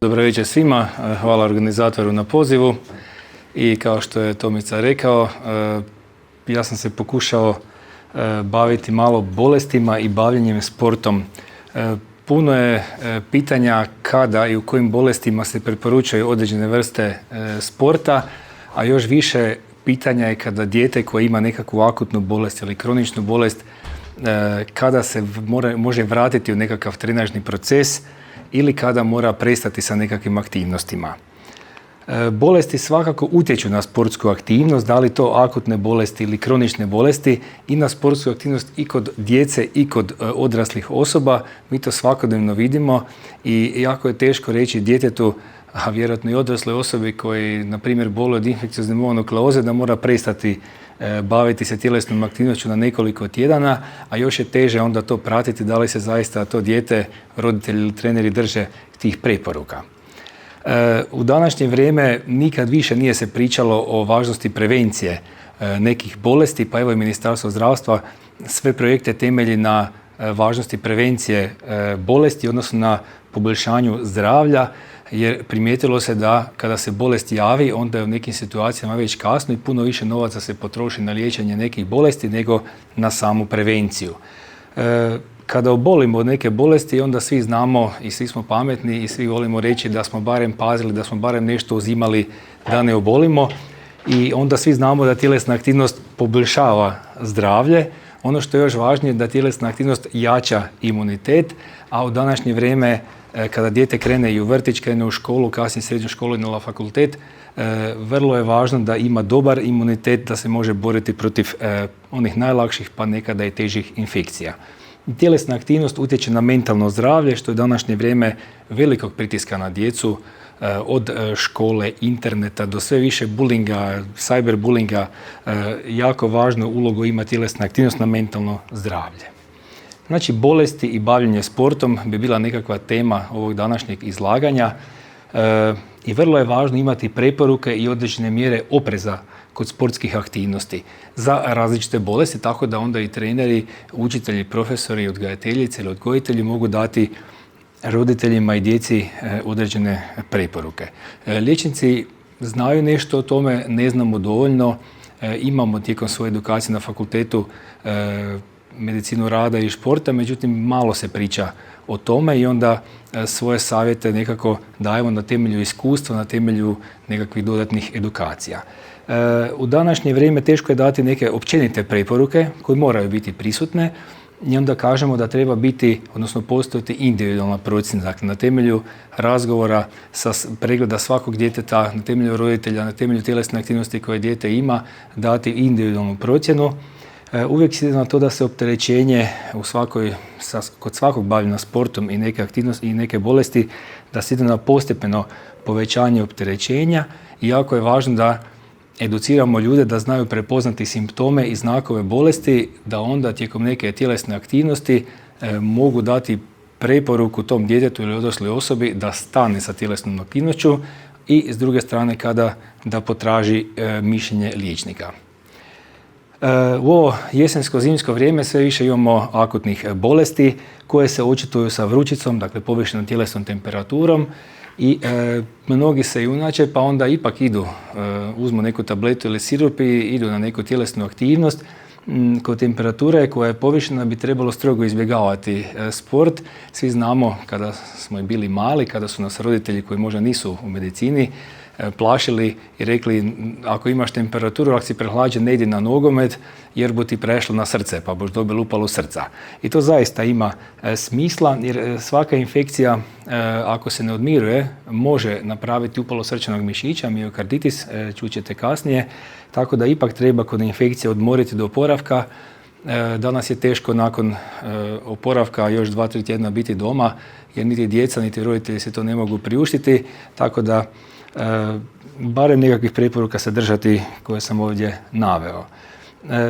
Dobro večer svima, hvala organizatoru na pozivu i kao što je Tomica rekao, ja sam se pokušao baviti malo bolestima i bavljenjem sportom. Puno je pitanja kada i u kojim bolestima se preporučaju određene vrste sporta, a još više pitanja je kada dijete koje ima nekakvu akutnu bolest ili kroničnu bolest, kada se može vratiti u nekakav trenažni proces ili kada mora prestati sa nekakvim aktivnostima. Bolesti svakako utječu na sportsku aktivnost, da li to akutne bolesti ili kronične bolesti, i na sportsku aktivnost i kod djece i kod odraslih osoba. Mi to svakodnevno vidimo i jako je teško reći djetetu, a vjerojatno i odrasloj osobi koji, na primjer, boluje od infekciozne mononukleoze, da mora prestati baviti se tjelesnom aktivnošću na nekoliko tjedana, a još je teže onda to pratiti da li se zaista to dijete, roditelji ili treneri drže tih preporuka. U današnje vrijeme nikad više nije se pričalo o važnosti prevencije nekih bolesti, pa evo i Ministarstvo zdravstva sve projekte temelji na važnosti prevencije bolesti, odnosno na poboljšanju zdravlja, jer primijetilo se da kada se bolest javi, onda je u nekim situacijama već kasno i puno više novaca se potroši na liječenje nekih bolesti nego na samu prevenciju. Kada obolimo od neke bolesti, onda svi znamo i svi smo pametni i svi volimo reći da smo barem pazili, da smo barem nešto uzimali da ne obolimo, i onda svi znamo da tjelesna aktivnost poboljšava zdravlje. Ono što je još važnije, da tjelesna aktivnost jača imunitet, a u današnje vrijeme kada dijete krene i u vrtić, krene u školu, kasnije srednju školu i na fakultet, vrlo je važno da ima dobar imunitet, da se može boriti protiv onih najlakših pa nekada i težih infekcija. Tjelesna aktivnost utječe na mentalno zdravlje, što je današnje vrijeme velikog pritiska na djecu, od škole, interneta do sve više bulinga, cyberbullinga. Jako važnu ulogu ima tjelesna aktivnost na mentalno zdravlje. Znači, bolesti i bavljenje sportom bi bila nekakva tema ovog današnjeg izlaganja i vrlo je važno imati preporuke i određene mjere opreza kod sportskih aktivnosti za različite bolesti, tako da onda i treneri, učitelji, profesori, odgajateljice ili odgojitelji mogu dati roditeljima i djeci određene preporuke. Liječnici znaju nešto o tome, ne znamo dovoljno. Imamo tijekom svoje edukacije na fakultetu medicinu rada i športa, međutim malo se priča o tome i onda svoje savjete nekako dajemo na temelju iskustva, na temelju nekakvih dodatnih edukacija. U današnje vrijeme teško je dati neke općenite preporuke koje moraju biti prisutne i onda kažemo da treba biti, odnosno postojati individualna procjena, dakle na temelju razgovora, pregleda svakog djeteta, na temelju roditelja, na temelju tjelesne aktivnosti koje dijete ima, dati individualnu procjenu. Uvijek se ide na to da se opterećenje kod svakog bavljenja sportom i neke aktivnosti i neke bolesti, da se ide na postepeno povećanje opterećenja, i jako je važno da educiramo ljude da znaju prepoznati simptome i znakove bolesti, da onda tijekom neke tjelesne aktivnosti mogu dati preporuku tom djetetu ili odrasloj osobi da stane sa tjelesnom aktivnošću i s druge strane da potraži mišljenje liječnika. U ovo jesensko-zimsko vrijeme sve više imamo akutnih bolesti koje se očituju sa vrućicom, dakle povišenom tjelesnom temperaturom, i mnogi se junače pa onda ipak idu, uzmu neku tabletu ili sirup i idu na neku tjelesnu aktivnost. Kod temperature koja je povišena bi trebalo strogo izbjegavati sport. Svi znamo kada smo bili mali, kada su nas roditelji koji možda nisu u medicini plašili i rekli, ako imaš temperaturu, ako si prehlađen, ne idi na nogomet jer bu ti prešlo na srce pa boš dobio upalu srca. I to zaista ima smisla, jer svaka infekcija, ako se ne odmiruje, može napraviti upalu srčanog mišića, miokarditis, čućete kasnije, tako da ipak treba kod infekcije odmoriti do oporavka. Danas je teško nakon oporavka još 2-3 tjedna biti doma, jer niti djeca niti roditelji se to ne mogu priuštiti, tako da barem nekakvih preporuka se držati koje sam ovdje naveo.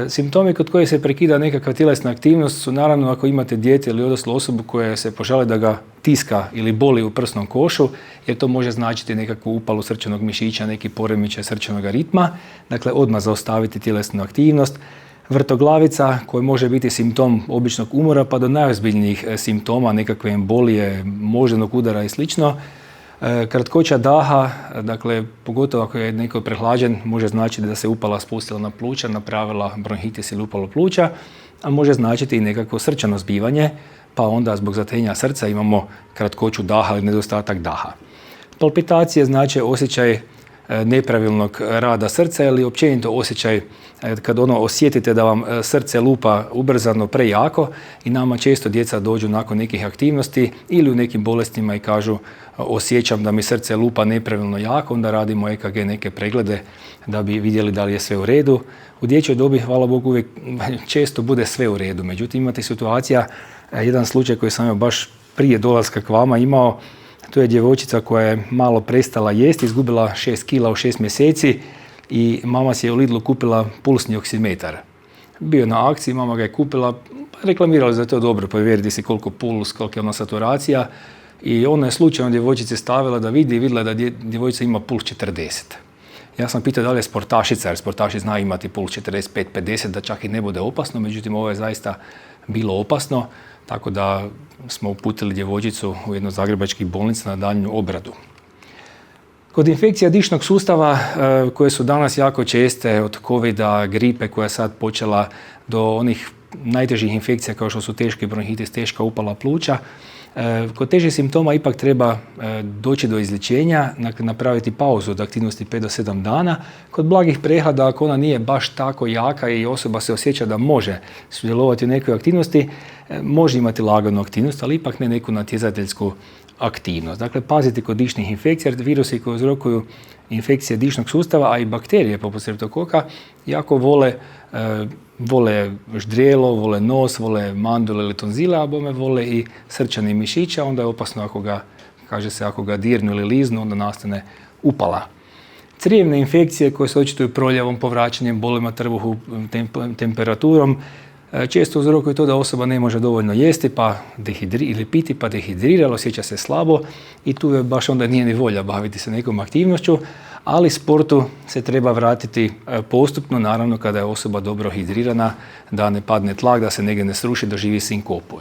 Simptomi kod kojih se prekida nekakva tjelesna aktivnost su naravno ako imate dijete ili odraslu osobu koja se požali da ga tiska ili boli u prsnom košu, jer to može značiti nekakvu upalu srčanog mišića, neki poremećaj srčanog ritma, dakle odmah zaustaviti tjelesnu aktivnost. Vrtoglavica koja može biti simptom običnog umora pa do najozbiljnijih simptoma, nekakve embolije, moždanog udara i slično. Kratkoća daha, dakle, pogotovo ako je neko prehlađen, može značiti da se upala spustila na pluća, napravila bronhitis ili upalo pluća, a može značiti i nekako srčano zbivanje, pa onda zbog zatenja srca imamo kratkoću daha ili nedostatak daha. Palpitacije znači osjećaj nepravilnog rada srca ili općenito osjećaj kad osjetite da vam srce lupa ubrzano prejako i nama često djeca dođu nakon nekih aktivnosti ili u nekim bolestima i kažu osjećam da mi srce lupa nepravilno jako, onda radimo EKG neke preglede da bi vidjeli da li je sve u redu. U dječjoj dobi, hvala Bogu, uvijek često bude sve u redu, međutim imate situacija, jedan slučaj koji sam baš prije dolaska k vama imao. To je djevojčica koja je malo prestala jesti, izgubila 6 kila u 6 mjeseci i mama si je u Lidlu kupila pulsni oksimetar. Bio na akciji, mama ga je kupila, reklamirali za to dobro, provjeriti si koliko puls, kolika je ona saturacija i ona je slučajno djevojčice stavila da vidi i vidjela da djevojčica ima puls 40. Ja sam pitao da li je sportašica, jer sportaši znaju imati puls 45-50, da čak i ne bude opasno, međutim ovo je zaista bilo opasno, tako da smo uputili djevojčicu u jednu od zagrebačkih bolnica na daljnju obradu. Kod infekcija dišnog sustava koje su danas jako česte, od covida, gripe koja je sad počela, do onih najtežih infekcija kao što su teški bronhitis, teška upala pluća, kod težih simptoma ipak treba doći do izlječenja, napraviti pauzu od aktivnosti 5 do 7 dana. Kod blagih prehlada, ako ona nije baš tako jaka i osoba se osjeća da može sudjelovati u nekoj aktivnosti, može imati laganu aktivnost, ali ipak ne neku natjecateljsku aktivnost. Dakle, pazite kod dišnih infekcija, jer virusi koji uzrokuju infekcije dišnog sustava, a i bakterije poput streptokoka, jako vole ždrijelo, vole nos, vole mandule ili tonzile, a bome vole i srčani mišića, onda je opasno ako ga dirnu ili liznu, onda nastane upala. Crijevne infekcije koje se očituju proljevom, povraćanjem, bolima trbuhu, temperaturom, često uzrokuju to da osoba ne može dovoljno jesti ili piti, pa dehidrira, osjeća se slabo i tu je baš onda nije ni volja baviti se nekom aktivnošću, ali sportu se treba vratiti postupno, naravno kada je osoba dobro hidrirana, da ne padne tlak, da se negdje ne sruši, doživi sinkopu.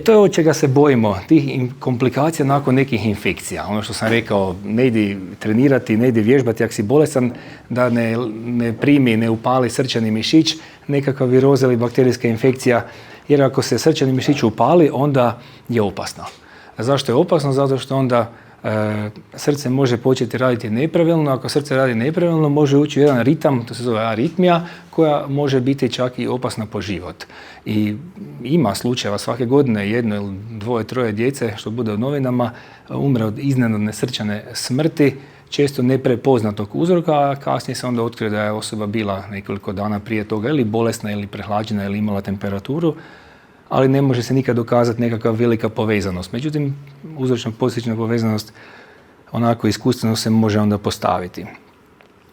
To je od čega se bojimo, tih komplikacija nakon nekih infekcija. Ono što sam rekao, ne idi trenirati, ne idi vježbati ako si bolestan, da ne primi, ne upali srčani mišić, nekakva viroza ili bakterijska infekcija, jer ako se srčani mišić upali, onda je opasno. Zašto je opasno? Zato što onda srce može početi raditi nepravilno. Ako srce radi nepravilno, može ući u jedan ritam, to se zove aritmija, koja može biti čak i opasna po život. I ima slučajeva svake godine, 1 ili 2, 3 djece, što bude u novinama, umre od iznenadne srčane smrti, često neprepoznatog uzroka, a kasnije se onda otkrije da je osoba bila nekoliko dana prije toga ili bolesna ili prehlađena ili imala temperaturu, ali ne može se nikad dokazati nekakva velika povezanost. Međutim, uzročno-posljedična povezanost onako iskustveno se može onda postaviti.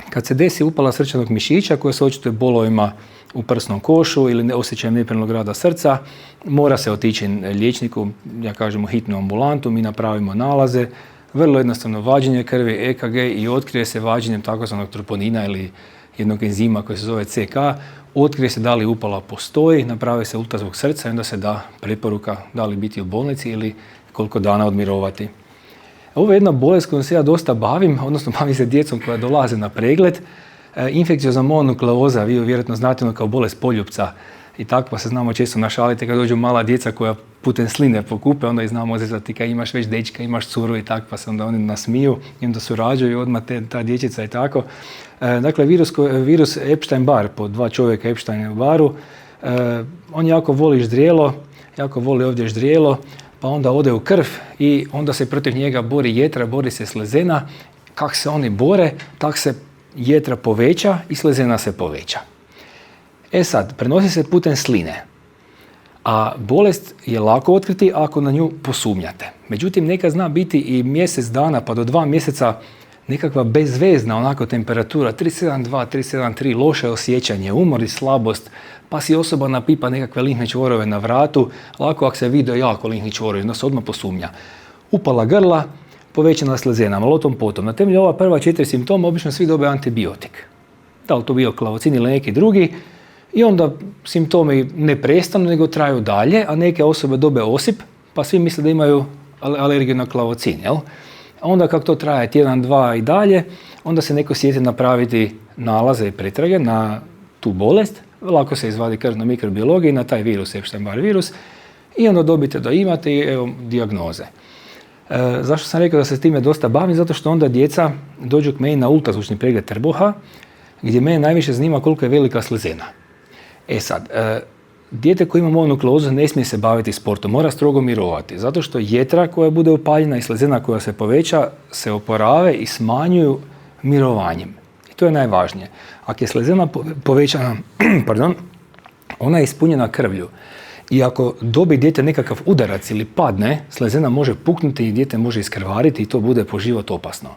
Kad se desi upala srčanog mišića koja se očituje bolovima u prsnom košu ili osjećajem nepravilnog rada srca, mora se otići liječniku, ja kažem u hitnu ambulantu, mi napravimo nalaze, vrlo jednostavno vađenje krvi, EKG i otkrije se vađenjem takozvanog troponina ili jednog enzima koji se zove CK, otkrije se da li upala postoji, napravi se ultrazvuk srca i onda se da preporuka da li biti u bolnici ili koliko dana odmirovati. Ovo je jedna bolest kojom se ja dosta bavim, odnosno bavim se djecom koja dolaze na pregled. Infekciozna mononukleoza, vi vjerojatno znate ono kao bolest poljupca i tako, pa se znamo često našaliti kad dođu mala djeca koja putem sline pokupe, onda i znamo odrezati kad imaš već dečka, imaš curu i tako, pa se onda oni nasmiju i onda surađuju odmah ta dječica i tako. Dakle, virus Epstein-Barr, po 2 čovjeka Epstein-Barru, on jako voli ždrijelo, jako voli ovdje ždrijelo, pa onda ode u krv i onda se protiv njega bori jetra, bori se slezena. Kako se oni bore, tak se jetra poveća i slezena se poveća. Sad, prenosi se putem sline, a bolest je lako otkriti ako na nju posumnjate. Međutim, neka zna biti i mjesec dana pa do 2 mjeseca nekakva bezvezna onako temperatura, 37,2, 37,3, loše osjećanje, umor i slabost, pa si osoba napipa nekakve limfne čvorove na vratu, lako ako se vide jako limfni čvorovi, onda se odmah posumnja. Upala grla, povećana slezena, malo tom potom. Na temelju ova prva 4 simptoma obično svi dobe antibiotik. Da li to bio klavocin ili neki drugi, i onda simptomi ne prestanu nego traju dalje, a neke osobe dobe osip, pa svi misle da imaju alergiju na klavocin, jel? Onda kako to traje tjedan, dva i dalje, onda se neko sjeti napraviti nalaze i pretrage na tu bolest, lako se izvadi krv na mikrobiologiji, na taj virus, Epstein-Barr virus, i onda dobite da imate i evo dijagnoze. Zašto sam rekao da se s time dosta bavim? Zato što onda djeca dođu k meni na ultrazvučni pregled trbuha, gdje mene najviše zanima koliko je velika slezena. Sad, dijete koje ima mononukleozu ne smije se baviti sportom, mora strogo mirovati, zato što jetra koja bude upaljena i slezena koja se poveća se oporave i smanjuju mirovanjem. I to je najvažnije. Ako je slezena povećana, ona je ispunjena krvlju. I ako dobi dijete nekakav udarac ili padne, slezena može puknuti i dijete može iskrvariti i to bude po život opasno.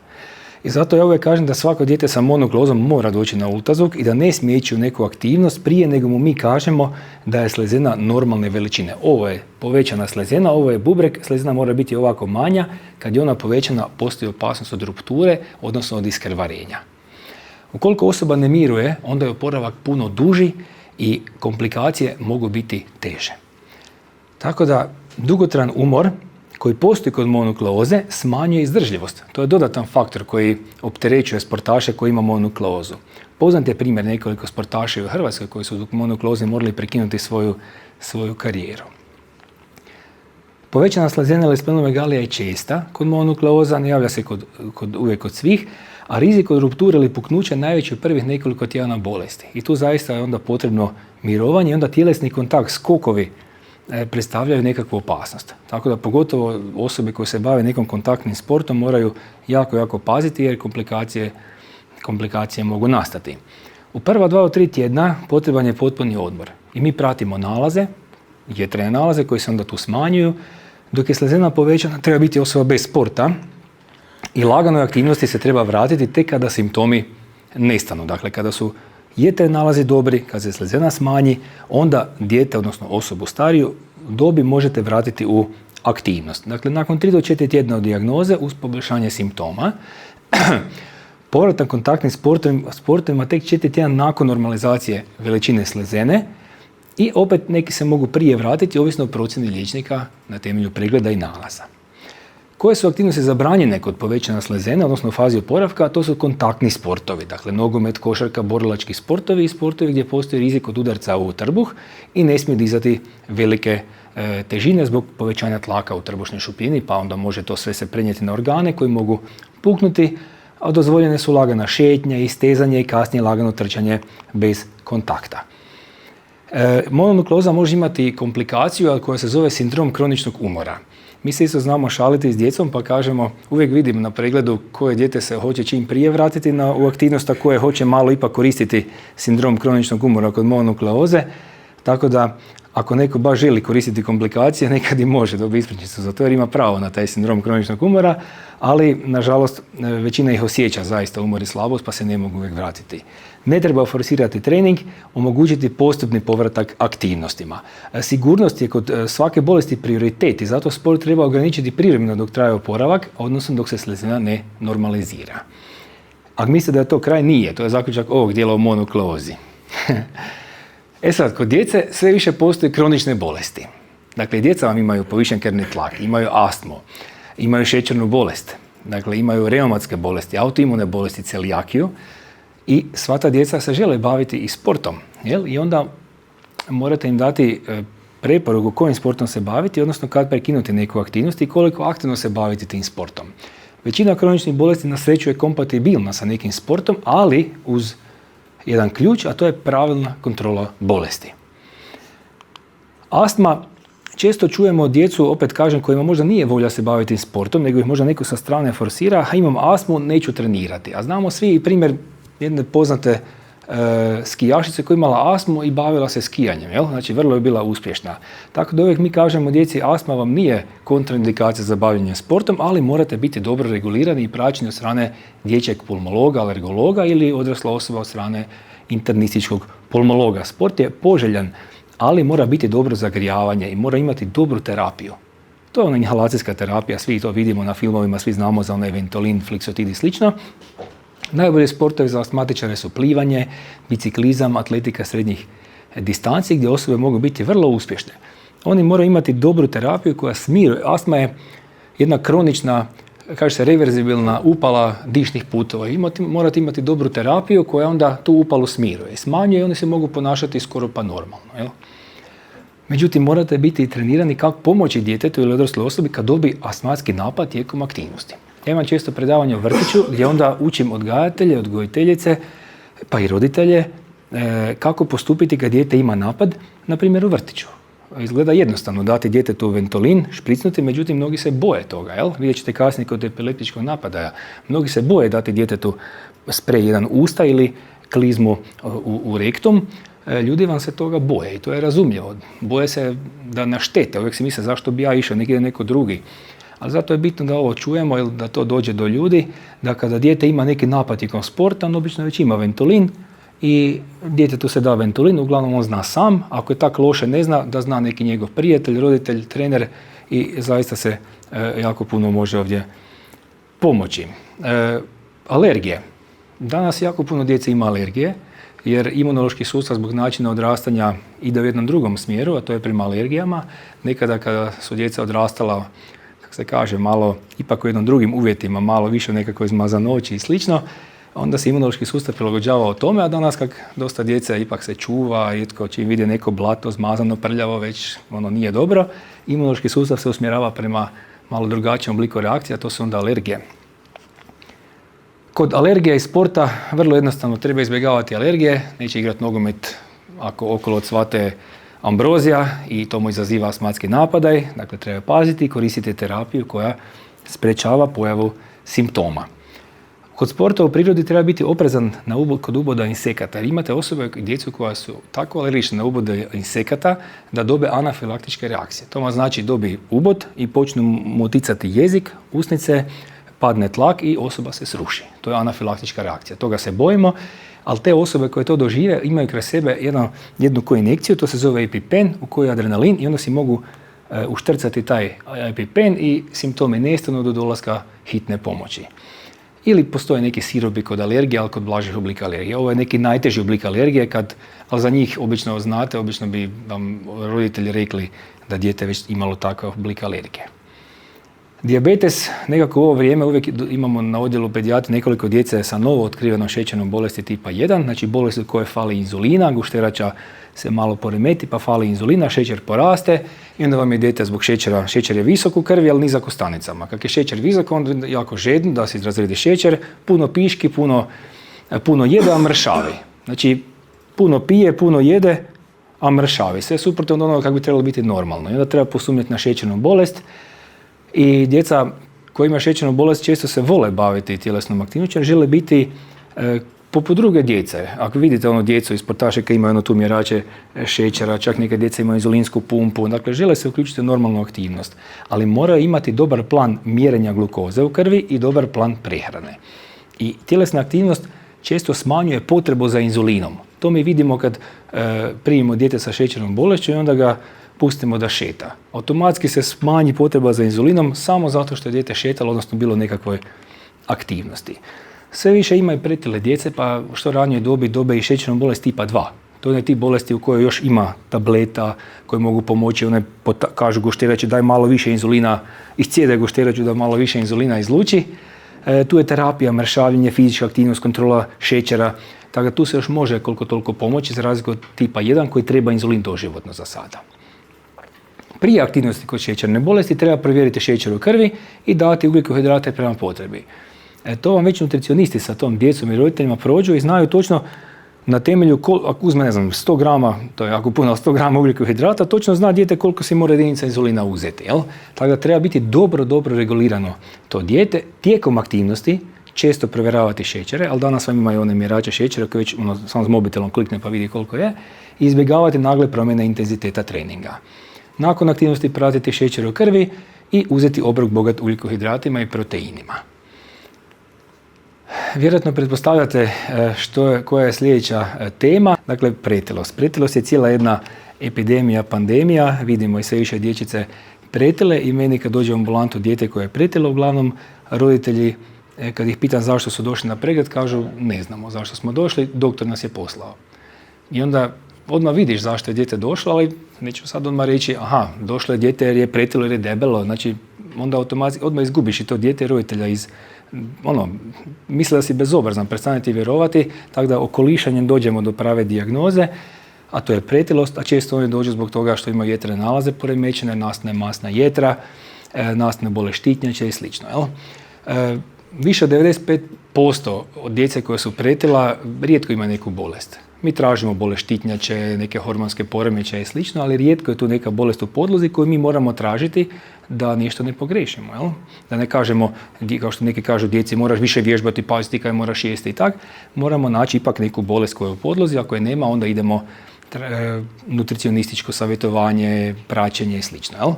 I zato ja uvijek kažem da svako dijete sa mononukleozom mora doći na ultrazvuk i da ne smije ići u neku aktivnost prije nego mu mi kažemo da je slezena normalne veličine. Ovo je povećana slezena, ovo je bubreg, slezena mora biti ovako manja. Kad je ona povećana, postoji opasnost od rupture, odnosno od iskrvarenja. Ukoliko osoba ne miruje, onda je oporavak puno duži i komplikacije mogu biti teže. Tako da dugotrajan umor koji postoji kod mononukleoze smanjuje izdržljivost. To je dodatan faktor koji opterećuje sportaše koji ima mononukleozu. Poznat je primjer nekoliko sportaša u Hrvatskoj koji su zbog mononukleoze morali prekinuti svoju karijeru. Povećana slezena ili splenomegalija je česta kod mononukleoza, ne javlja se uvijek kod svih, a rizik od rupture ili puknuća je najveći u prvih nekoliko tjedana bolesti. I tu zaista je onda potrebno mirovanje i onda tjelesni kontakt, skokovi predstavljaju nekakvu opasnost. Tako da pogotovo osobe koje se bave nekom kontaktnim sportom moraju jako paziti jer komplikacije mogu nastati. U prva 2 do 3 tjedna potreban je potpuni odmor. I mi pratimo nalaze, jetrene nalaze koji se onda tu smanjuju. Dok je slezena povećana, treba biti osoba bez sporta i laganoj aktivnosti se treba vratiti tek kada simptomi nestanu. Dakle, kada su jetreni nalazi dobri, kad se slezena smanji, onda dijete, odnosno osobu stariju dobi možete vratiti u aktivnost. Dakle, nakon 3 do 4 tjedna od dijagnoze uz poboljšanje simptoma, povratak kontaktnim sportovima tek 4 tjedna nakon normalizacije veličine slezene i opet neki se mogu prije vratiti ovisno o procjeni liječnika na temelju pregleda i nalaza. Koje su aktivnosti zabranjene kod povećanja slezene, odnosno u fazi oporavka? To su kontaktni sportovi, dakle nogomet, košarka, borilački sportovi i sportovi gdje postoji rizik od udarca u trbuh i ne smije dizati velike težine zbog povećanja tlaka u trbušnoj šupljini, pa onda može to sve se prenijeti na organe koji mogu puknuti, a dozvoljene su lagana šetnja, istezanje i kasnije lagano trčanje bez kontakta. Mononukleoza može imati komplikaciju koja se zove sindrom kroničnog umora. Mi se isto znamo šaliti s djecom pa kažemo, uvijek vidimo na pregledu koje dijete se hoće čim prije vratiti u aktivnost, a koje hoće malo ipak koristiti sindrom kroničnog umora kod mononukleoze. Tako da ako neko baš želi koristiti komplikacije, nekad i može dobiti ispričnicu za to jer ima pravo na taj sindrom kroničnog umora, ali nažalost većina ih osjeća zaista umor i slabost pa se ne mogu uvijek vratiti. Ne treba forsirati trening, omogućiti postupni povratak aktivnostima. Sigurnost je kod svake bolesti prioritet i zato sport treba ograničiti privremeno dok traje oporavak, odnosno dok se slezena ne normalizira. Ako mislite da je to kraj, nije. To je zaključak ovog dijela o mononukleozi. Sad, kod djece sve više postoji kronične bolesti. Dakle, djeca vam imaju povišen krvni tlak, imaju astmu, imaju šećernu bolest, dakle, imaju reumatske bolesti, autoimune bolesti, celijakiju i sva ta djeca se žele baviti i sportom. Jel? I onda morate im dati preporuku kojim sportom se baviti, odnosno kad prekinuti neku aktivnost i koliko aktivno se baviti tim sportom. Većina kroničnih bolesti na sreću je kompatibilna sa nekim sportom, ali uz jedan ključ, a to je pravilna kontrola bolesti. Astma, često čujemo djecu, opet kažem, kojima možda nije volja se baviti sportom, nego ih možda neko sa strane forsira, a imam astmu, neću trenirati. A znamo svi primjer jedne poznate skijašice koja je imala astmu i bavila se skijanjem, jel? Znači vrlo je bila uspješna. Tako da uvijek mi kažemo djeci, astma vam nije kontraindikacija za bavljenje sportom, ali morate biti dobro regulirani i praćeni od strane dječjeg pulmologa, alergologa ili odrasla osoba od strane internističkog pulmologa. Sport je poželjan, ali mora biti dobro zagrijavanje i mora imati dobru terapiju. To je ona inhalacijska terapija, svi to vidimo na filmovima, svi znamo za onaj Ventolin, Flixotid i slično. Najbolji sportovi za astmatičare su plivanje, biciklizam, atletika srednjih distanci gdje osobe mogu biti vrlo uspješne. Oni moraju imati dobru terapiju koja smiruje. Astma je jedna kronična, kaže se reverzibilna upala dišnih putova. Morate imati dobru terapiju koja onda tu upalu smiruje. Smanjuje i oni se mogu ponašati skoro pa normalno. Jel? Međutim, morate biti trenirani kako pomoći djetetu ili odrasloj osobi kad dobi astmatski napad tijekom aktivnosti. Ja imam često predavanje u vrtiću gdje onda učim odgajatelje, odgojiteljice, pa i roditelje kako postupiti kad dijete ima napad, na primjer u vrtiću. Izgleda jednostavno dati djetetu Ventolin, špricnuti, međutim mnogi se boje toga. Jel? Vidjet ćete kasnije kod epileptičkog napadaja. Mnogi se boje dati djetetu sprej jedan usta ili klizmu u rektum. Ljudi vam se toga boje i to je razumljivo. Boje se da naštete, uvijek si misle zašto bi ja išao, nek ide neko drugi. Ali zato je bitno da ovo čujemo ili da to dođe do ljudi, da kada dijete ima neki napad tijekom sporta, on obično već ima Ventolin i djetetu se da Ventolin, uglavnom on zna sam, ako je tako loše ne zna, da zna neki njegov prijatelj, roditelj, trener i zaista se jako puno može ovdje pomoći. Alergije. Danas jako puno djece ima alergije, jer imunološki sustav zbog načina odrastanja ide u jednom drugom smjeru, a to je prema alergijama. Nekada kada su djeca odrastala, kako se kaže, malo ipak u jednom drugim uvjetima, malo više nekako izmazano oči i slično, onda se imunološki sustav prilagođavao tome, a danas kak dosta djece ipak se čuva, rijetko čim vidi neko blato zmazano, prljavo, već ono nije dobro, imunološki sustav se usmjerava prema malo drugačijem obliku reakcije, a to su onda alergije. Kod alergija i sporta vrlo jednostavno treba izbjegavati alergije, neće igrati nogomet ako okolo cvate ambrozija i to mu izaziva astmatski napadaj, dakle treba paziti i koristiti terapiju koja sprečava pojavu simptoma. Kod sporta u prirodi treba biti oprezan kod uboda insekata, jer imate osobe i djecu koja su tako alergične na ubode insekata da dobe anafilaktičke reakcije. To znači dobi ubod i počnu mu oticati jezik, usnice, padne tlak i osoba se sruši. To je anafilaktička reakcija. Toga se bojimo, ali te osobe koje to dožive imaju kraj sebe jednu injekciju, to se zove EpiPen, u kojoj je adrenalin i onda si mogu uštrcati taj EpiPen i simptomi nestanu do dolaska hitne pomoći. Ili postoje neki siropi kod alergije, ali kod blažih oblika alergije. Ovo je neki najteži oblik alergije, ali za njih obično znate, obično bi vam roditelji rekli da dijete već imalo takav oblik alergije. Dijabetes, nekako u ovo vrijeme uvijek imamo na odjelu pedijatri nekoliko djece sa novo otkrivenom šećernom bolesti tipa 1, znači bolesti u kojoj fali inzulina, gušterača se malo poremeti pa fali inzulina, šećer poraste i onda vam je dijete zbog šećer je visok u krvi, ali nizak u stanicama. Kad je šećer visok, onda je jako žedno da se razredi šećer, puno piški, puno jede, a mršavi. Znači, puno pije, puno jede, a mršavi. Sve suprotno od onoga kako bi trebalo biti normalno. I onda treba posumnjati na šećernu bolest. I djeca koji imaju šećernu bolest često se vole baviti tjelesnom aktivnošću jer žele biti poput druge djece. Ako vidite djecu i sportaše koji imaju tu mjerače šećera, čak neka djeca imaju inzulinsku pumpu, dakle žele se uključiti u normalnu aktivnost, ali moraju imati dobar plan mjerenja glukoze u krvi i dobar plan prehrane. I tjelesna aktivnost često smanjuje potrebu za inzulinom. To mi vidimo kad primimo dijete sa šećernom bolešću i onda ga pustimo da šeta. Automatski se smanji potreba za inzulinom samo zato što je dijete šetalo, odnosno bilo nekakvoj aktivnosti. Sve više ima i pretile djece, pa što ranije dobe i šećernu bolest tipa 2. To je tip bolesti u kojoj još ima tableta koje mogu pomoći, one kažu gušterači daj malo više inzulina, iscijede gušteraču da malo više inzulina izluči. Tu je terapija, mršavljenje, fizička aktivnost, kontrola šećera, tako da tu se još može koliko toliko pomoći za razliku od tipa 1 koji treba inzulin doživotno za sada. Prije aktivnosti kod šećerne bolesti treba provjeriti šećer u krvi i dati ugljikohidrate prema potrebi. To vam već nutricionisti sa tom djecom i roditeljima prođu i znaju točno na temelju, ako uzme 100 grama, to je jako puno, 100 grama ugljikohidrata, točno zna dijete koliko si mora jedinica inzulina uzeti. Jel? Tako da treba biti dobro regulirano to dijete. Tijekom aktivnosti često provjeravati šećere, ali danas vam imaju one mjerače šećera koje već samo s mobitelom klikne pa vidi koliko je, i izbjegavati nagle promjene intenziteta treninga. Nakon aktivnosti pratiti šećer u krvi i uzeti obrok bogat ugljikohidratima i proteinima. Vjerojatno pretpostavljate koja je sljedeća tema, dakle pretilost. Pretilost je cijela jedna epidemija, pandemija, vidimo i sve više dječice pretile i meni kad dođe u ambulantu dijete koje je pretilo, uglavnom roditelji kad ih pitam zašto su došli na pregled kažu ne znamo zašto smo došli, doktor nas je poslao. I onda odmah vidiš zašto je dijete došlo, ali neću sad odmah reći, aha, došlo je dijete jer je pretilo, jer je debelo, znači onda automatski odmah izgubiš i to dijete roditelja misle da si bezobrazan, prestane ti vjerovati, tako da okolišanjem dođemo do prave dijagnoze, a to je pretilost, a često oni dođu zbog toga što imaju jetrene nalaze poremećene, nastane masna jetra, nastane bolest štitnjače i slično. Više od 95% od djece koja su pretila rijetko ima neku bolest. Mi tražimo bolest štitnjače, neke hormonske poremećaje i slično, ali rijetko je tu neka bolest u podlozi koju mi moramo tražiti da nešto ne pogriješimo. Da ne kažemo, kao što neki kažu djeci, moraš više vježbati, paziti kaj moraš jesti i tak. Moramo naći ipak neku bolest koja je u podlozi, ako je nema, onda idemo nutricionističko savjetovanje, praćenje i slično.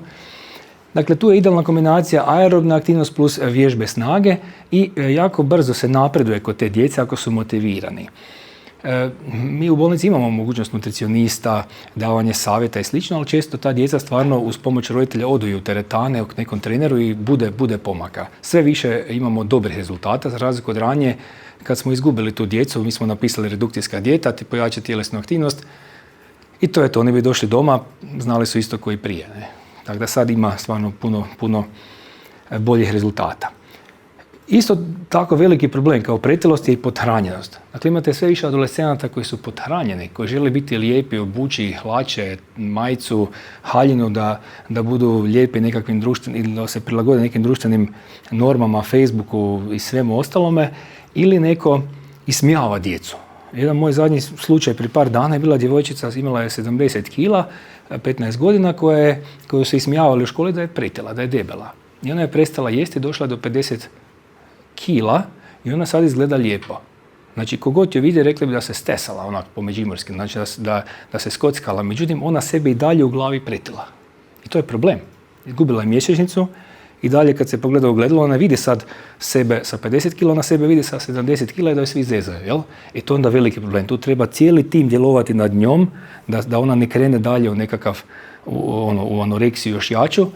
Dakle, tu je idealna kombinacija aerobna aktivnost plus vježbe snage i jako brzo se napreduje kod te djece ako su motivirani. Mi u bolnici imamo mogućnost nutricionista, davanje savjeta i slično, ali često ta djeca stvarno uz pomoć roditelja odu u teretane, u nekom treneru i bude pomaka. Sve više imamo dobrih rezultata, za razliku od ranije kad smo izgubili tu djecu, mi smo napisali redukcijska dijeta, ti pojača tjelesnu aktivnost i to je to, oni bi došli doma, znali su isto koji prije. Tako da sad ima stvarno puno boljih rezultata. Isto tako veliki problem kao pretilost je i pothranjenost. Dakle, imate sve više adolescenata koji su pothranjeni, koji žele biti lijepi, obući hlače, majicu, haljinu, da budu lijepi nekakvim društvenim, ili da se prilagode nekim društvenim normama, Facebooku i svemu ostalome, ili neko ismijava djecu. Jedan moj zadnji slučaj prije par dana je bila djevojčica, imala je 70 kila, 15 godina, koju su ismijavali u školi da je pretila, da je debela. I ona je prestala jesti, došla do 50 kila i ona sad izgleda lijepo. Znači, kogod je vidi, rekli bi da se stesala, onak po međimurski, znači da se skockala. Međutim, ona sebe i dalje u glavi pretila. I to je problem. Izgubila je mjesečnicu i dalje kad se pogleda u ogledalo, ona vidi sad sebe sa 50 kila, ona sebe vidi sa 70 kila i da je svi zezaju. Jel? I to je onda veliki problem. Tu treba cijeli tim djelovati nad njom, da ona ne krene dalje u nekakav, u anoreksiju još jaču.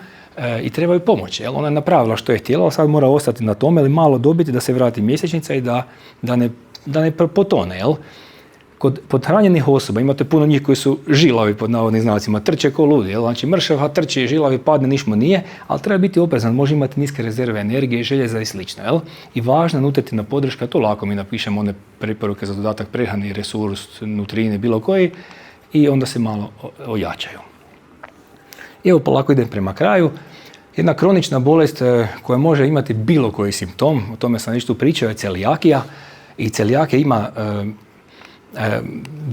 I treba joj pomoći. Ona je napravila što je htjela, ali sad mora ostati na tome ili malo dobiti da se vrati mjesečnica i da ne potone. Jel? Kod pothranjenih osoba imate puno njih koji su žilavi pod navodnim znacima, trče ko ludi. Jel? Znači mršav, a trči, žilavi, padne, ništa mu nije, ali treba biti oprezan, može imati niske rezerve energije, željeza i slično. Jel? I važna nutritivna podrška, to lako mi napišemo one preporuke za dodatak prehrane, resurs, nutrine, bilo koji, i onda se malo ojačaju. I evo polako idem prema kraju. Jedna kronična bolest koja može imati bilo koji simptom, o tome sam nešto pričao, je celijakija. I celijakija ima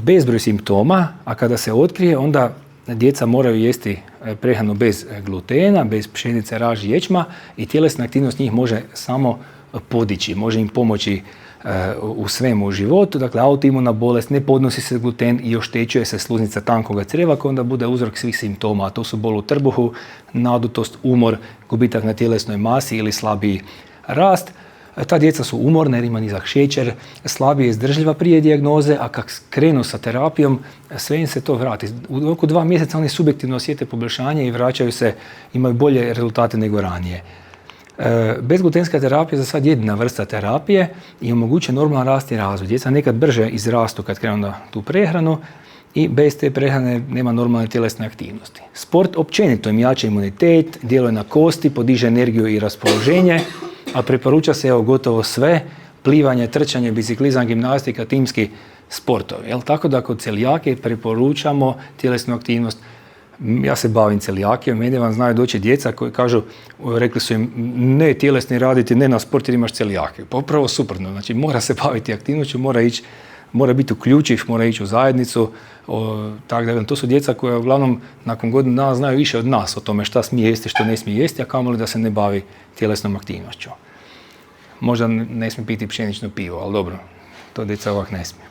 bezbroj simptoma, a kada se otkrije, onda djeca moraju jesti prehranu bez glutena, bez pšenice, raži, ječma i tjelesna aktivnost njih može samo podići, može im pomoći u svemu u životu. Dakle, autoimuna bolest, ne podnosi se gluten i oštećuje se sluznica tankoga crijeva koja onda bude uzrok svih simptoma, a to su bol u trbuhu, nadutost, umor, gubitak na tjelesnoj masi ili slabiji rast. Ta djeca su umorna jer ima nizak šećer, slabije izdržljiva prije dijagnoze, a kad krenu sa terapijom, sve im se to vrati. U oko 2 mjeseca oni subjektivno osjete poboljšanje i vraćaju se, imaju bolje rezultate nego ranije. Bezglutenska terapija je za sad jedina vrsta terapije i omogućuje normalan rast i razvoj. Djeca nekad brže izrastu kad krenu na tu prehranu i bez te prehrane nema normalne tjelesne aktivnosti. Sport općenito im jača imunitet, djeluje na kosti, podiže energiju i raspoloženje, a preporuča se gotovo sve, plivanje, trčanje, biciklizam, gimnastika, timski sportovi. Tako da kod celijakije preporučamo tjelesnu aktivnost. Ja se bavim celijakijom, meni vam znaju doći djeca koji kažu, rekli su im ne tjelesni raditi, ne na sport jer imaš celijakiju. Pa upravo suprotno, znači mora se baviti aktivnošću, mora biti uključiv, mora ići u zajednicu. Tako da to su djeca koja uglavnom nakon godinu dana znaju više od nas o tome šta smije jesti, što ne smije jesti, a kamoli da se ne bavi tjelesnom aktivnošću. Možda ne smije piti pšenično pivo, ali dobro, to djeca ovak ne smije.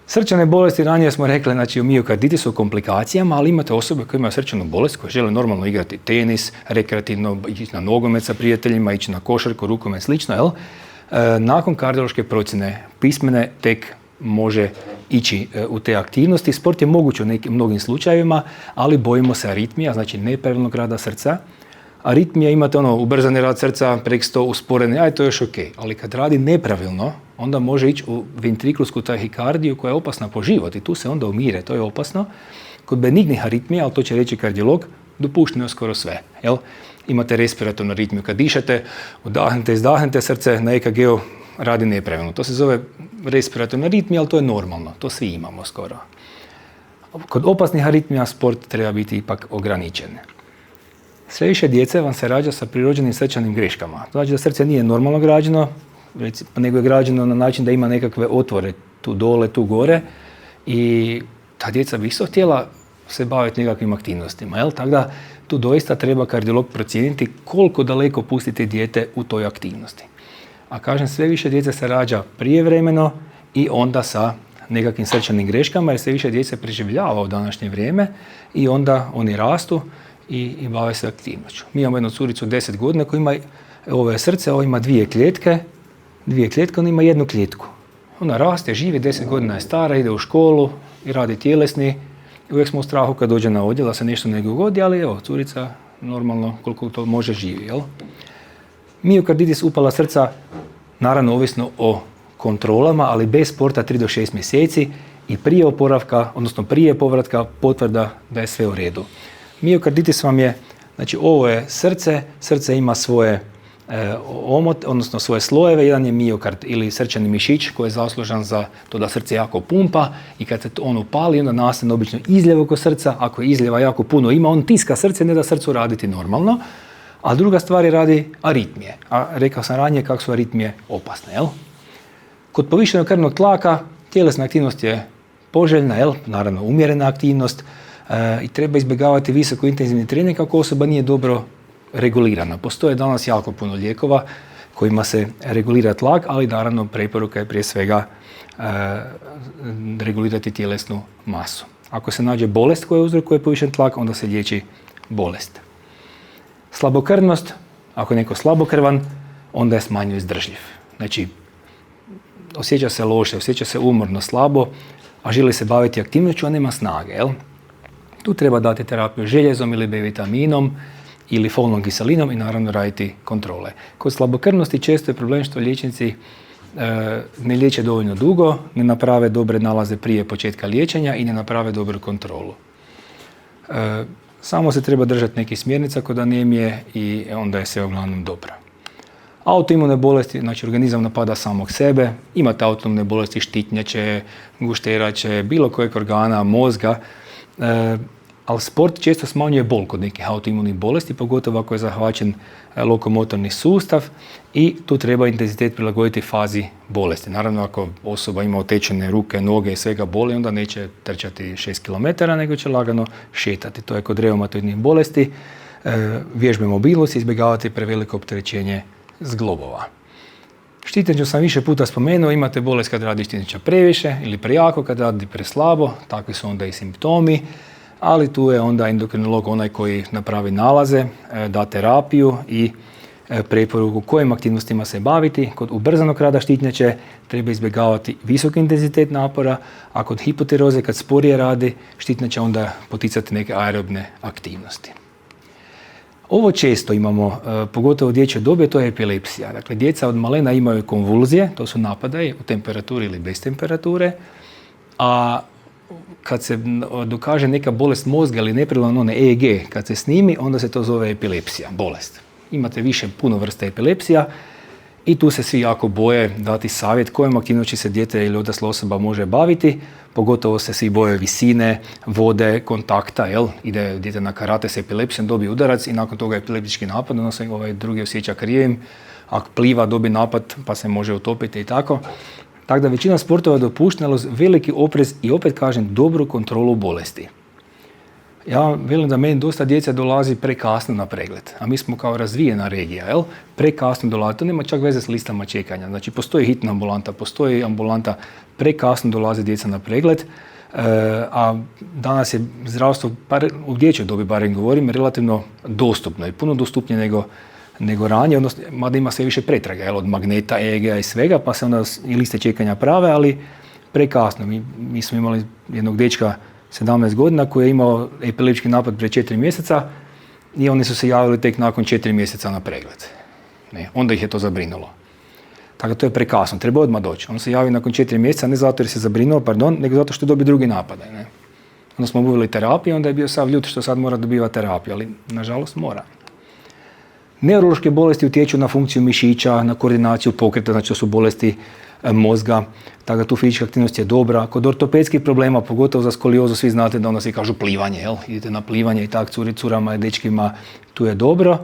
Srčane bolesti, ranije smo rekli, znači u miokarditisu u komplikacijama, ali imate osobe koje imaju srčanu bolest, koje žele normalno igrati tenis, rekreativno, ići na nogomet sa prijateljima, ići na košarku, rukomet, slično, jel? Nakon kardiološke procjene pismene tek može ići u te aktivnosti. Sport je moguć u mnogim slučajevima, ali bojimo se aritmija, znači nepravilnog rada srca, aritmija, imate ubrzani rad srca, prek 100, usporeni, to je još ok. Ali kad radi nepravilno, onda može ići u ventriklusku tahikardiju koja je opasna po život i tu se onda umire, to je opasno. Kod benignih aritmija, ali to će reći kardiolog, dopušteno je skoro sve. Jel? Imate respiratornu aritmiju. Kad dišete, udahnete, izdahnete, srce na EKG-u radi nepravilno. To se zove respiratorna aritmija, ali to je normalno. To svi imamo skoro. Kod opasnih aritmija sport treba biti ipak ograničen. Sve više djece vam se rađa sa prirođenim srčanim greškama. To znači da srce nije normalno građeno, nego je građeno na način da ima nekakve otvore tu dole, tu gore i ta djeca bi isto htjela se baviti nekakvim aktivnostima. Jel? Tako da tu doista treba kardiolog procijeniti koliko daleko pustiti dijete u toj aktivnosti. A kažem, sve više djece se rađa prijevremeno i onda sa nekakvim srčanim greškama jer sve više djece preživljava u današnje vrijeme i onda oni rastu i bave se aktivnošću. Mi imamo jednu curicu 10 godina koja ima ovo je srce, ovo ima dvije kljetke, ona ima jednu kljetku. Ona raste, živi, 10 godina je stara, ide u školu i radi tjelesni. Uvijek smo u strahu kad dođe na odjel da se nešto ne dogodi, ali evo, curica normalno koliko to može živi. Jel? Miokarditis, upala srca, naravno ovisno o kontrolama, ali bez sporta 3 do 6 mjeseci i prije oporavka, odnosno prije povratka potvrda da je sve u redu. Miokarditis vam je, znači ovo je srce ima svoje odnosno svoje slojeve, jedan je miokard ili srčani mišić koji je zaslužan za to da srce jako pumpa i kad se on upali onda nastane obično izljev oko srca, ako je izljeva jako puno ima, on tiska srce, ne da srcu raditi normalno, a druga stvar je radi aritmije, a rekao sam ranije kako su aritmije opasne. Jel? Kod povišenog krvnog tlaka tjelesna aktivnost je poželjna, jel? Naravno umjerena aktivnost i treba izbjegavati visoko intenzivni trening ako osoba nije dobro regulirana. Postoje danas jako puno lijekova kojima se regulira tlak, ali naravno preporuka je prije svega regulirati tjelesnu masu. Ako se nađe bolest koja uzrokuje povišen tlak, onda se liječi bolest. Slabokrvnost, ako je neko slabokrvan, onda je smanjio izdržljiv. Znači, osjeća se loše, osjeća se umorno, slabo, a želi se baviti aktivnošću, a nema snage. Jel? Tu treba dati terapiju željezom ili B vitaminom ili folnom kiselinom i naravno raditi kontrole. Kod slabokrvnosti često je problem što liječnici ne liječe dovoljno dugo, ne naprave dobre nalaze prije početka liječenja i ne naprave dobru kontrolu. Samo se treba držati nekih smjernica kod anemije i onda je sve uglavnom dobro. Autoimune bolesti, znači organizam napada samog sebe, imate autoimune bolesti štitnjače, gušterače, bilo kojeg organa, mozga, ali sport često smanjuje bol kod nekih autoimunih bolesti, pogotovo ako je zahvaćen lokomotorni sustav i tu treba intenzitet prilagoditi fazi bolesti. Naravno, ako osoba ima otečene ruke, noge i svega boli, onda neće trčati 6 km, nego će lagano šetati. To je kod reumatoidnih bolesti, vježbe mobilnosti, izbjegavati preveliko opterećenje zglobova. Štitnjaču sam više puta spomenuo, imate bolest kad radi štitnjača previše ili prejako, kad radi preslabo, takvi su onda i simptomi, ali tu je onda endokrinolog onaj koji napravi nalaze, da terapiju i preporuku kojim aktivnostima se baviti. Kod ubrzanog rada štitnjače treba izbjegavati visok intenzitet napora, a kod hipotiroze kad sporije radi štitnjača onda poticati neke aerobne aktivnosti. Ovo često imamo, pogotovo u dječjoj dobi, to je epilepsija. Dakle, djeca od malena imaju konvulzije, to su napadaji u temperaturi ili bez temperature, a kad se dokaže neka bolest mozga ili nepravilan EEG, kad se snimi, onda se to zove epilepsija, bolest. Imate puno vrsta epilepsija i tu se svi jako boje dati savjet kojom aktivnošću se dijete ili odrasla osoba može baviti, pogotovo se svi boje visine, vode, kontakta, jel? Ide dijete na karate s epilepsijom, dobije udarac i nakon toga epileptički napad, onda se drugi osjeća krivim, ako pliva, dobije napad pa se može utopiti i tako. Tako da većina sportova dopuštena veliki oprez i opet kažem dobru kontrolu bolesti. Ja velim da meni dosta djece dolazi prekasno na pregled, a mi smo kao razvijena regija, jel? Prekasno dolazi, to nema čak veze s listama čekanja. Znači postoji hitna ambulanta, postoji ambulanta, prekasno dolaze djeca na pregled, a danas je zdravstvo, u dječjoj dobi barem govorim, relativno dostupno i puno dostupnije nego ranije, odnosno mada ima sve više pretraga, jel, od magneta, EEG-a i svega, pa se onda i liste čekanja prave, ali prekasno. Mi smo imali jednog dečka 17 godina koji je imao epileptički napad prije 4 mjeseca i oni su se javili tek nakon 4 mjeseca na pregled. Ne, onda ih je to zabrinulo. Tako to je prekasno, treba odmah doći. On se javi nakon 4 mjeseca, ne zato jer se zabrinuo, nego zato što dobije drugi napadaj. Ne? Onda smo uveli terapiju, onda je bio sav ljut što sad mora dobivati terapiju, ali nažalost mora. Neurološke bolesti utječu na funkciju mišića, na koordinaciju pokreta, znači to su bolesti mozga, tako da tu fizička aktivnost je dobra. Kod ortopedskih problema, pogotovo za skoliozu, svi znate da onda svi kažu plivanje, jel? Idete na plivanje i tak, curama i dečkima, tu je dobro.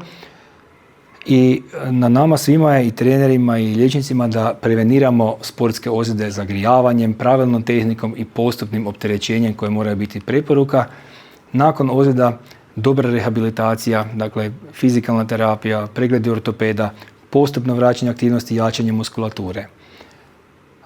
I na nama svima je, i trenerima i liječnicima, da preveniramo sportske ozljede zagrijavanjem, pravilnom tehnikom i postupnim opterećenjem koje mora biti preporuka. Nakon ozljeda dobra rehabilitacija, dakle fizikalna terapija, pregledi ortopeda, postupno vraćanje aktivnosti i jačanje muskulature.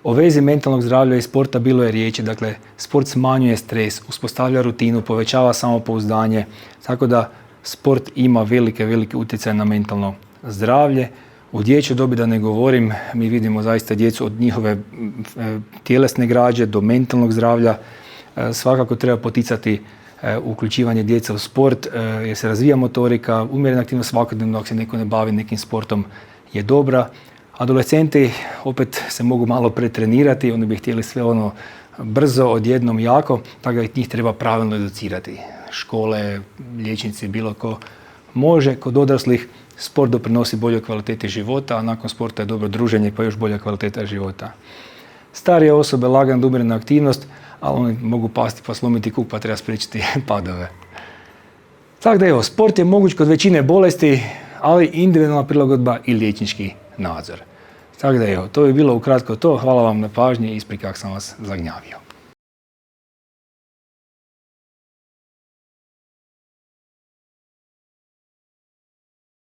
O vezi mentalnog zdravlja i sporta bilo je riječi, dakle sport smanjuje stres, uspostavlja rutinu, povećava samopouzdanje, tako da sport ima veliki utjecaj na mentalno zdravlje. U dječjoj dobi da ne govorim, mi vidimo zaista djecu od njihove tjelesne građe do mentalnog zdravlja. Svakako treba poticati uključivanje djece u sport jer se razvija motorika, umjerena aktivnost svakodnevno ako se neko ne bavi nekim sportom je dobra. Adolescenti opet se mogu malo pretrenirati, oni bi htjeli sve ono brzo, odjednom jako, tako da njih treba pravilno educirati. Škole, liječnici, bilo ko može. Kod odraslih sport doprinosi boljoj kvaliteti života, a nakon sporta je dobro druženje pa još bolja kvaliteta života. Starije osobe lagana umjerena aktivnost, ali oni mogu pasti pa slomiti kuk pa treba spriječiti padove. Tako da evo, sport je moguć kod većine bolesti, ali individualna prilagodba i liječnički nadzor. Tako da evo, to bi bilo ukratko to. Hvala vam na pažnji i isprika ako sam vas zagnjavio.